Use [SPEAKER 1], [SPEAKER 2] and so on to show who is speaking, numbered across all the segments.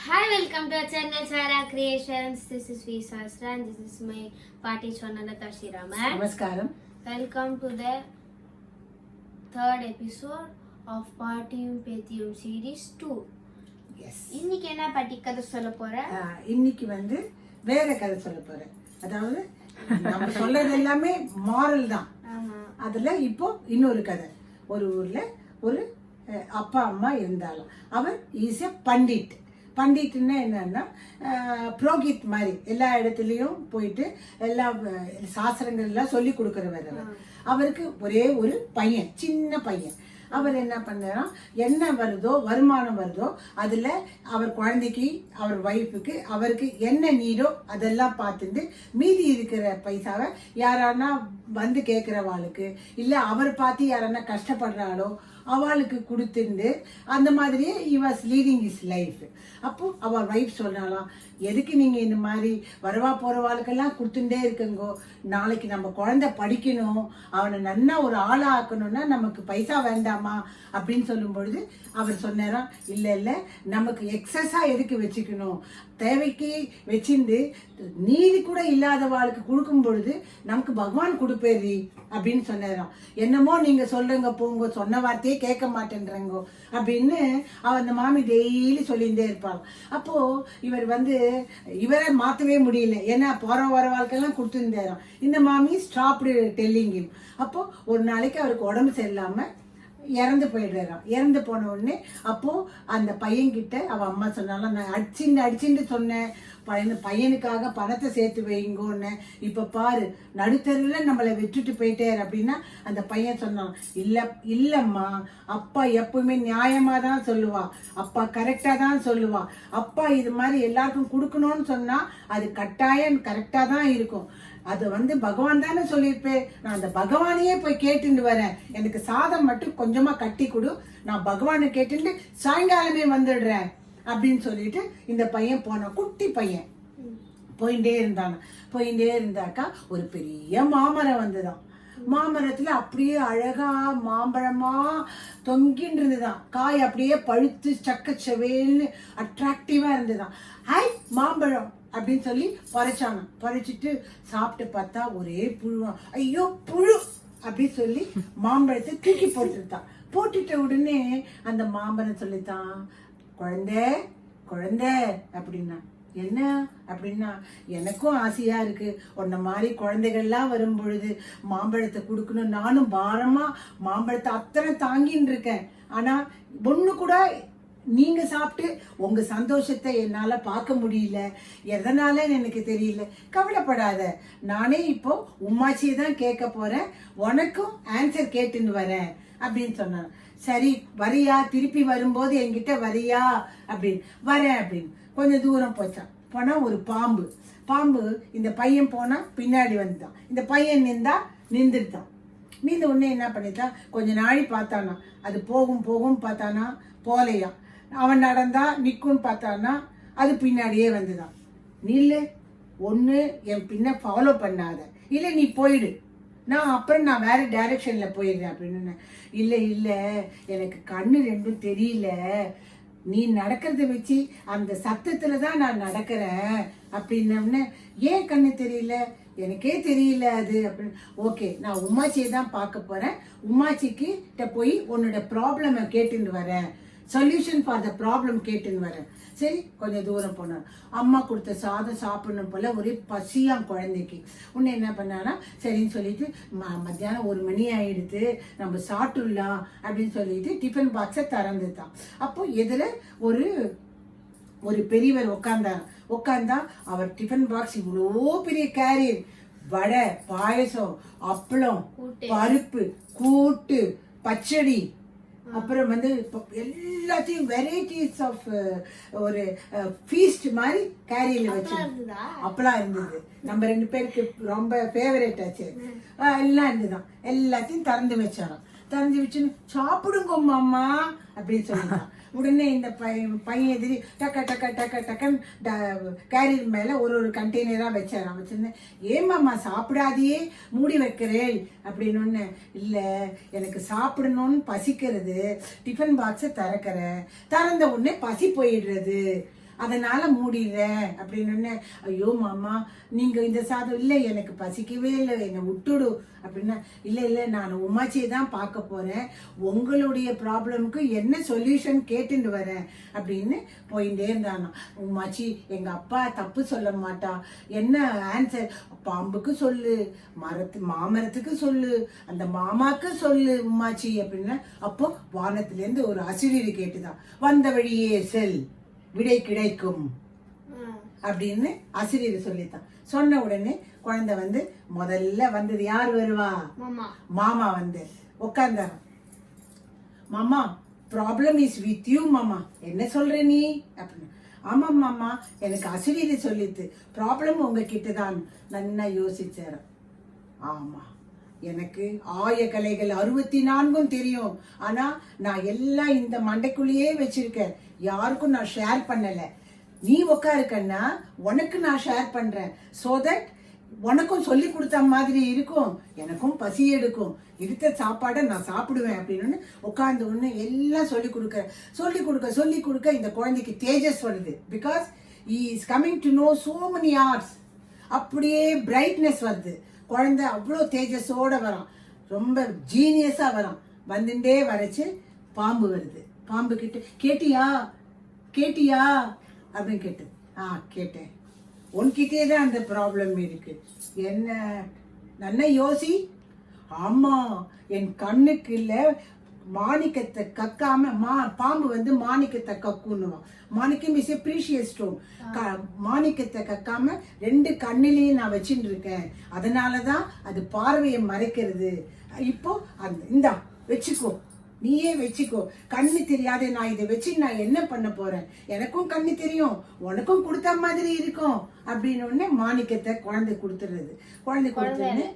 [SPEAKER 1] Hi, welcome to our channel Sara Creations. This is V Sasra and this is my party Chonanata Shiraman.
[SPEAKER 2] Namaskaram.
[SPEAKER 1] Welcome to the third episode of Partiyum Petiyum series 2.
[SPEAKER 2] Yes.
[SPEAKER 1] இன்னைக்கு என்ன பாட்டி கதை சொல்ல போறேன்?
[SPEAKER 2] இன்னைக்கு வேற கதை சொல்ல போறேன். அதாவது நம்ம சொல்றது எல்லாமே மாரல் தான். அதுல இப்போ இன்னொரு கதை. ஒரு ஊர்ல ஒரு அப்பா அம்மா இருந்தாலும் அவர் இஸ் எ பண்டிட். பண்டிட்னா என்னன்னா புரோகித் மாதிரி எல்லா இடத்துலயும் போயிட்டு எல்லா சாஸ்திரங்கள் எல்லாம் சொல்லி கொடுக்கறவர் அவர். அவருக்கு ஒரே ஒரு பையன், சின்ன பையன். அவர் என்ன பண்ணா, என்ன வருதோ வருமானம் வருதோ அதுல அவர் குழந்தைக்கு, அவர் ஒய்ஃபுக்கு, அவருக்கு என்ன நீடோ அதெல்லாம் பார்த்துட்டு மீதி இருக்கிற பைசாவை யாரானா வந்து கேட்கிறவாளுக்கு இல்ல அவர் பார்த்து யாரானா கஷ்டப்படுறாளோ அவளுக்கு கொடுத்துண்டு அந்த மாதிரியே he was leading his life. அப்போ அவள் ஒய்ஃப் சொன்னாலாம், எதுக்கு நீங்க இந்த மாதிரி வரவா போறவாளுக்கெல்லாம் கொடுத்துட்டே இருக்குங்கோ, நாளைக்கு நம்ம குழந்தை படிக்கணும், அவனை நன்னா ஒரு ஆளா ஆக்கணும்னா நமக்கு பைசா வேண்டாமா அப்படின்னு சொல்லும் பொழுது அவர் சொன்னாராம், இல்ல இல்ல நமக்கு எக்ஸஸா எதுக்கு வச்சுக்கணும், தேவைக்கு வச்சிருந்து நீதி கூட இல்லாதவாளுக்கு கொடுக்கும் பொழுது நமக்கு பகவான் கொடுப்பேரி அப்படின்னு சொன்னாராம். என்னமோ நீங்க சொல்றங்க போங்க, சொன்ன வார்த்தையே கேட்க மாட்டேன்றங்கோ அப்படின்னு அந்த மாமி டெய்லி சொல்லிகிட்டே இருப்பாங்க. அப்போ இவர் இவரை மாத்தவே முடியல, ஏன்னா போற வர வாழ்க்கையெல்லாம் கொடுத்துருந்தாராம். இந்த மாமி ஸ்டாப்டு டெல்லிங் ஹிம். அப்போ ஒரு நாளைக்கு அவருக்கு உடம்பு சரியில்லாம இறந்து போயிடுறாராம். இறந்து போன உடனே அப்போ அந்த பையன்கிட்ட அவ அம்மா சொன்னாலும், நான் அடிச்சுட்டு சொன்னேன் பையனுக்காக பணத்தை சேர்த்து வைங்கோன்னு, இப்ப பாரு நடுத்தருவில் நம்மளை விட்டுட்டு போயிட்டார் அப்படின்னா அந்த பையன் சொன்னான், இல்லம்மா அப்பா எப்பவுமே நியாயமா தான் சொல்லுவா, அப்பா கரெக்டா தான் சொல்லுவா, அப்பா இது மாதிரி எல்லாருக்கும் கொடுக்கணும்னு சொன்னா அது கட்டாயம் கரெக்டா தான் இருக்கும், அது பகவான் தானே சொல்லியிருப்பேன், நான் அந்த பகவானையே போய் கேட்டுட்டு வரேன், எனக்கு சாதம் மட்டும் கொஞ்சமா கட்டி கொடு, நான் பகவானை கேட்டுட்டு சாயங்காலமே வந்துடுறேன் அப்படின்னு சொல்லிட்டு இந்த பையன் போனான். குட்டி பையன் போயிட்டே இருந்தாக்கா ஒரு பெரிய மாமரம் வந்துதான். மாமரத்துல அப்படியே அழகா மாம்பழமா தொங்கின்னு இருந்துதான். காய் அப்படியே பழுத்து சக்கச்சவேல்னு அட்ராக்டிவா இருந்துதான். ஹை மாம்பழம் அப்படின்னு சொல்லி பறிச்சிட்டு சாப்பிட்டு பார்த்தா ஒரே புழுவா, ஐயோ புழு அப்படின்னு சொல்லி மாம்பழத்தை தூக்கி போட்டுட்ட உடனே அந்த மாம்பழம் சொல்லித்தான், குழந்தை அப்படின்னா, என்ன அப்படின்னா, எனக்கும் ஆசையா இருக்கு உன்ன மாதிரி குழந்தைகள்லாம் வரும் பொழுது மாம்பழத்தை கொடுக்கணும், நானும் பாரமா மாம்பழத்தை அத்தனை தாங்கின்னு இருக்கேன், ஆனா ஒண்ணு கூட நீங்க சாப்பிட்டு உங்க சந்தோஷத்தை என்னால பார்க்க முடியல, எதனால எனக்கு தெரியல, கவலைப்படாத, நானே இப்போ உம்மாச்சியை தான் கேட்க போறேன், உனக்கும் ஆன்சர் கேட்டுன்னு வரேன் அப்படின்னு சொன்னான். சரி வரியா, திருப்பி வரும்போது என்கிட்ட வரியா அப்படின்னு, வரேன் அப்படின்னு கொஞ்சம் தூரம் போனா ஒரு பாம்பு இந்த பையன் போனா பின்னாடி வந்துட்டான். இந்த பையன் நின்றுட்டான். நீந்த உடனே என்ன பண்ணிட்டான், கொஞ்ச நாளை பார்த்தானா, அது போகும் பார்த்தானா போலையா, அவன் நடந்தா நிக்கும்னு பார்த்தானா அது பின்னாடியே வந்துதான். நில்லு, ஒண்ணு என் பின்ன ஃபாலோ பண்ணாத, இல்ல நீ போயிடு, நான் வேற டைரக்ஷன்ல போயிடுறேன் அப்படின்னு. இல்ல எனக்கு கண்ணு ரெண்டும் தெரியல, நீ நடக்கிறத வச்சு அந்த சத்தத்துலதான் நான் நடக்கிறேன் அப்படின்னு. ஏன் கண்ணு தெரியல, எனக்கே தெரியல அது அப்படின்னு. ஓகே, நான் உமாச்சியை தான் பார்க்க போறேன், உமாச்சிக்கிட்ட போய் உன்னோட ப்ராப்ளம் கேட்டுன்னு வரேன், சொல்யூஷன் ஃபார் த ப்ராப்ளம் கேட்டுன்னு வரேன். சரி கொஞ்சம் தூரம் போனான். அம்மா கொடுத்த சாதம் சாப்பிடணும் போல ஒரே பசியாம் குழந்தைக்கு. உன்னை என்ன பண்ணானா, சரின்னு சொல்லிட்டு மத்தியானம் 1 மணி ஆயிடுத்து, நம்ம சாப்பிட்டுலாம் அப்படின்னு சொல்லிட்டு டிஃபன் பாக்ஸை திறந்துட்டான். அப்போ எதிர ஒரு பெரியவர் உட்காந்தா அவர் டிஃபன் பாக்ஸ் இவ்வளோ பெரிய கேரியர், வடை, பாயசம், அப்பளம், பருப்பு, கூட்டு, பச்சடி, அப்புறம் எல்லாத்தையும் வெரைட்டிஸ் ஆஃப் ஒரு ஃபீஸ்ட் மாதிரி கேரியில வச்சு அப்பெல்லாம் இருந்தது. நம்ம 2 பேருக்கு ரொம்ப ஃபேவரேட் ஆச்சு. எல்லாம் இருந்துதான். எல்லாத்தையும் திறந்து வச்சாராம். திறந்து வச்சுன்னு சாப்பிடுங்க மாமா அப்படின்னு சொல்லிட்டான். உடனே இந்த பையன் எதிரி டக்கன் கேரியர் மேல ஒரு கண்டெய்னரா வச்சாராம். வச்சிருந்தேன், ஏமாம்மா சாப்பிடாதையே மூடி வைக்கிறேன் அப்படின்னு. இல்ல எனக்கு சாப்பிடணும்னு பசிக்கிறது, டிஃபன் பாக்ஸை திறந்த உடனே பசி போயிடுறது அதனால மூடிடுறேன் அப்படின்னு. ஐயோ மாமா நீங்க இந்த சாதம் இல்லை எனக்கு பசிக்கவே இல்லை என்னை விட்டுடு அப்படின்னா, இல்லை நான் உமாச்சியை தான் பார்க்க போறேன், உங்களுடைய ப்ராப்ளமுக்கு என்ன சொல்யூஷன் கேட்டுட்டு வரேன் அப்படின்னு போயிட்டே இருந்தானா. உமாச்சி எங்க அப்பா தப்பு சொல்ல மாட்டா, என்ன ஆன்சர், பாம்புக்கு சொல்லு, மாமரத்துக்கு சொல்லு, அந்த மாமாக்கு சொல்லு உமாச்சி அப்படின்னா. அப்போ வானத்திலேருந்து ஒரு அசிரீரி கேட்டுதான், வந்த வழியே செல் விடை கிடைக்கும் அப்படின்னு அசிரியர் சொல்லித்தான். சொன்ன உடனே குழந்தை வந்து முதல்ல வந்தது யார் வருவா, மாமா வந்து உட்கார்ந்தாங்க. மாமா ப்ராப்ளம் இஸ் வித் யூ மாமா, என்ன சொல்ற நீ அப்படின்னு. ஆமா மாமா எனக்கு அசிரியர் சொல்லித்து ப்ராப்ளம் உங்ககிட்ட தான். நல்லா யோசிச்சார. ஆமா எனக்கு ஆயக்கலைகள் 64 தெரியும், ஆனா நான் எல்லாம் இந்த மண்டைக்குள்ளேயே வச்சிருக்கேன், யாருக்கும் நான் ஷேர் பண்ணல. நீ உட்காருக்கன்னா உனக்கு நான் ஷேர் பண்றேன், சோ தட் உனக்கும் சொல்லி கொடுத்த மாதிரி இருக்கும், எனக்கும் பசி எடுக்கும், எடுத்த சாப்பாடை நான் சாப்பிடுவேன் அப்படின்னு உட்கார்ந்து ஒன்று எல்லாம் சொல்லி கொடுக்க இந்த குழந்தைக்கு தேஜஸ் வருது. Because he is coming to know so many arts. அப்படியே பிரைட்னஸ் வருது. குழந்தை அவ்வளோ தேஜஸோட வரான், ரொம்ப ஜீனியஸா வரான். வந்துட்டே வரைச்சு பாம்பு வருது. பாம்பு கிட்ட கேட்டியா அப்படின்னு கேட்டு. கேட்டேன். உன்கிட்டே தான் அந்த ப்ராப்ளம் இருக்கு. என்ன நல்லா யோசி. ஆமா என் கண்ணுக்கு இல்ல மாணிக்கத்தை கக்காம பாம்பு வந்து மாணிக்கத்தை கக்குன்னுவான். மாணிக்கம் இஸ் எ ப்ரீஷியஸ் ஸ்டோன். மாணிக்கத்தை கக்காம 2 கண்ணிலையும் நான் வச்சுட்டு இருக்கேன், அதனாலதான் அது பார்வையை மறைக்கிறது. இப்போ இந்தா வச்சுக்கோ, நீயே வச்சுக்கோ, கண்ணு தெரியாத நான் இதை வச்சு நான் என்ன பண்ண போறேன், எனக்கும் கண்ணு தெரியும் உனக்கும் கொடுத்த மாதிரி இருக்கும் அப்படின்னு மாணிக்கத்தை குழந்தை கொடுத்துடுறது. குழந்தை கொடுத்துருது.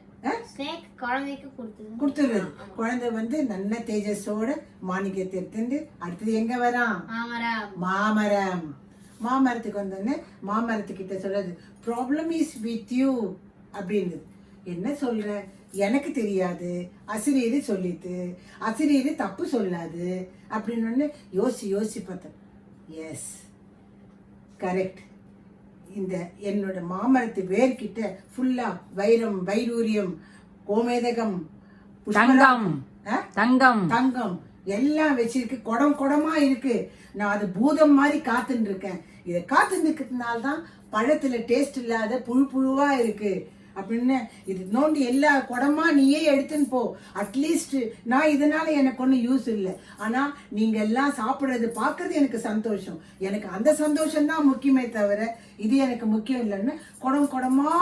[SPEAKER 2] குழந்தை வந்து நல்ல தேஜஸோட மாணிக்கத்தை எடுத்துட்டு அடுத்தது எங்க வரான், மாமரம். மாமரத்துக்கு வந்தோடனே மாமரத்துக்கிட்ட சொல்றது, ப்ராப்ளம் இஸ் வித் யூ அப்படின்னு. என்ன சொல்ற, எனக்கு தெரியாது, அசிரியரு சொல்லிட்டு, அசிரியரு தப்பு சொல்லாது அப்படின்னு யோசி பார்த்தேன். Yes correct. இந்த என்னோட மாமரத்து வேர்கிட்ட ஃபுல்லா வைரம், வைடூரியம், கோமேதகம், தங்கம் எல்லாம் வச்சிருக்கு, குடமா இருக்கு. நான் அது பூதம் மாதிரி காத்துட்டு இருக்கேன். இதை காத்துட்டு இருக்கிறதுனால்தான் பழத்துல டேஸ்ட் இல்லாத புழுவா இருக்கு அப்படின்னு. இது நோண்டி எல்லா குடமா நீயே எடுத்துன்னு போ, அட்லீஸ்ட் நான் இதனால எனக்கு ஒன்றும் யூஸ் இல்லை, ஆனா நீங்க எல்லாம் சாப்பிடுறது பாக்குறது எனக்கு சந்தோஷம், எனக்கு அந்த சந்தோஷம் தான் முக்கியமே தவிர இது எனக்கு முக்கியம் இல்லைன்னு குடமா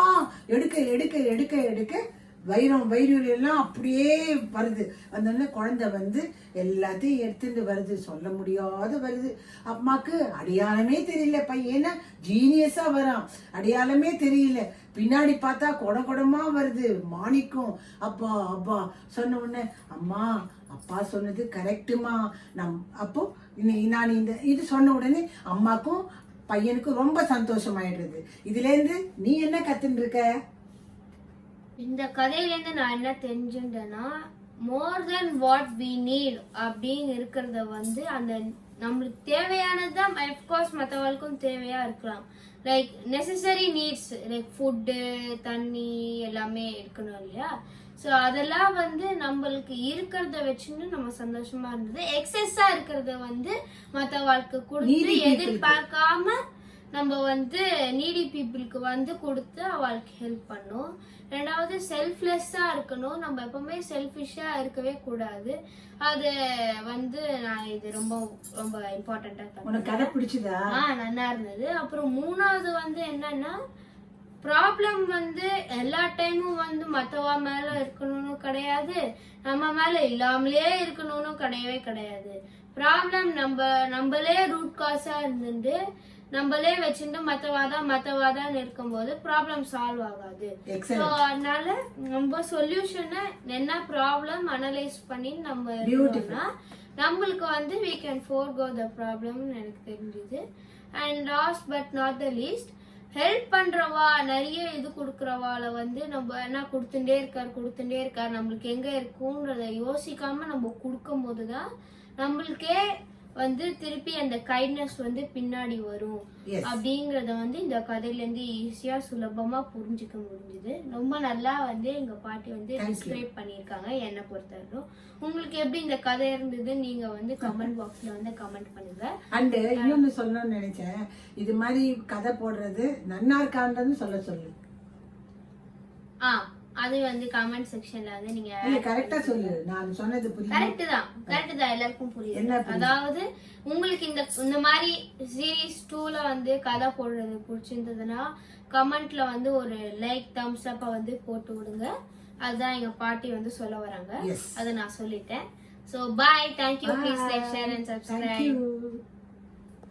[SPEAKER 2] எடுக்க வைரம் வைரூரியம் எல்லாம் அப்படியே வருது. வந்தோடனே குழந்தை வந்து எல்லாத்தையும் எடுத்துட்டு வருது, சொல்ல முடியாத வருது. அம்மாக்கு அடையாளமே தெரியல, பையனா ஜீனியஸா வரான், அடையாளமே தெரியல. பின்னாடி பார்த்தா குடமா வருது மாணிக்கம். அப்பா சொன்ன உடனே, அம்மா அப்பா சொன்னது கரெக்டுமா. அப்போ நான் இது சொன்ன உடனே அம்மாக்கும் பையனுக்கும் ரொம்ப சந்தோஷமாயிடுறது. இதுல இருந்து நீ என்ன கத்துட்டு இருக்க?
[SPEAKER 1] இந்த கதையிலேருந்து நான் என்ன தெரிஞ்சுட்டேன்னா, மோர் தென் வாட் வி நீட் அப்படின்னு இருக்கிறத வந்து அந்த நம்மளுக்கு தேவையானதுதான் அஃப்கோர்ஸ் மற்றவங்களுக்கும் தேவையா இருக்கலாம். Like necessary needs like food, தண்ணி எல்லாமே இருக்கணும் இல்லையா. ஸோ அதெல்லாம் வந்து நம்மளுக்கு இருக்கிறத வச்சுன்னு நம்ம சந்தோஷமா இருந்தது. எக்ஸஸா இருக்கிறத வந்து மற்றவங்களுக்கு கொடுத்து எதிர்பார்க்காம நம்ம வந்து நீடி பீப்புளுக்கு வந்து கொடுத்து அவளுக்கு ஹெல்ப் பண்ணும். ரெண்டாவது செல்ஃப்லெஸ்ஸா இருக்கணும், நம்ம எப்பவுமே செல்ஃபிஷா இருக்கவே கூடாது. அது வந்து நான் இது ரொம்ப ரொம்ப இம்பார்ட்டண்டா
[SPEAKER 2] கதை பிடிச்சதா
[SPEAKER 1] நல்லா இருந்தது. அப்புறம் 3வது வந்து என்னன்னா, ப்ராப்ளம் வந்து எல்லா டைமும் வந்து மத்தவா மேல இருக்கணும்னு கிடையாது, நம்ம மேல இல்லாமலே இருக்கணும்னு கிடையவே கிடையாது. ப்ராப்ளம் நம்மளே ரூட் காஸா இருந்துட்டு நம்மளே வச்சுட்டு மத்தவாதான் இருக்கும்போது ப்ராப்ளம் சால்வ் ஆகாது. ஸோ அதனால நம்ம சொல்யூஷனை என்ன ப்ராப்ளம் அனலைஸ் பண்ணி நம்ம இருக்கோம்னா நம்மளுக்கு வந்து we can forego the problem எனக்கு தெரிஞ்சுது. And last but not the least, help பண்றவா நிறைய இது கொடுக்கறவால வந்து நம்ம என்ன கொடுத்துட்டே இருக்கார், நம்மளுக்கு எங்க இருக்குன்றத யோசிக்காம நம்ம கொடுக்கும் போதுதான் நம்மளுக்கே வந்து திருப்பி அந்த கைண்ட்னஸ் வந்து பின்னாடி வரும்
[SPEAKER 2] Yes.
[SPEAKER 1] அப்படிங்கறத வந்து இந்த கதையில இருந்து ஈஸியா சுலபமா புரிஞ்சுக்க முடிஞ்சுது. ரொம்ப நல்லா வந்து எங்க பாட்டி வந்து டிஸ்கிரைப் பண்ணிருக்காங்க என்னை பொறுத்தவரைக்கும். உங்களுக்கு எப்படி இந்த கதை இருந்தது நீங்க வந்து கமெண்ட் பாக்ஸ்ல வந்து கமெண்ட் பண்ணுங்க.
[SPEAKER 2] அண்ட் இன்னொன்னு சொல்லணும்னு நினைச்சேன், இது மாதிரி கதை போடுறது நன்னா இருக்கான்றதுன்னு சொல்லு.
[SPEAKER 1] அது வந்து கமெண்ட் செக்ஷன்ல வந்து நீங்க
[SPEAKER 2] இல்ல கரெக்டா சொல்லு, நான் சொன்னது புரியுது.
[SPEAKER 1] கரெக்ட் தான் எல்லாருக்கும் புரியுது. அதாவது உங்களுக்கு இந்த மாதிரி சீரீஸ் 2ல வந்து கதை போடுறது பிடிச்சிருந்ததுன்னா கமெண்ட்ல வந்து ஒரு லைக் தம்ஸ் அப் வந்து போட்டு விடுங்க. அதுதான் எங்க பாட்டி வந்து சொல்ல வராங்க.
[SPEAKER 2] Yes.
[SPEAKER 1] அதை நான் சொல்லிட்டேன். So bye, thank you, please like, share and subscribe.
[SPEAKER 2] Thank you.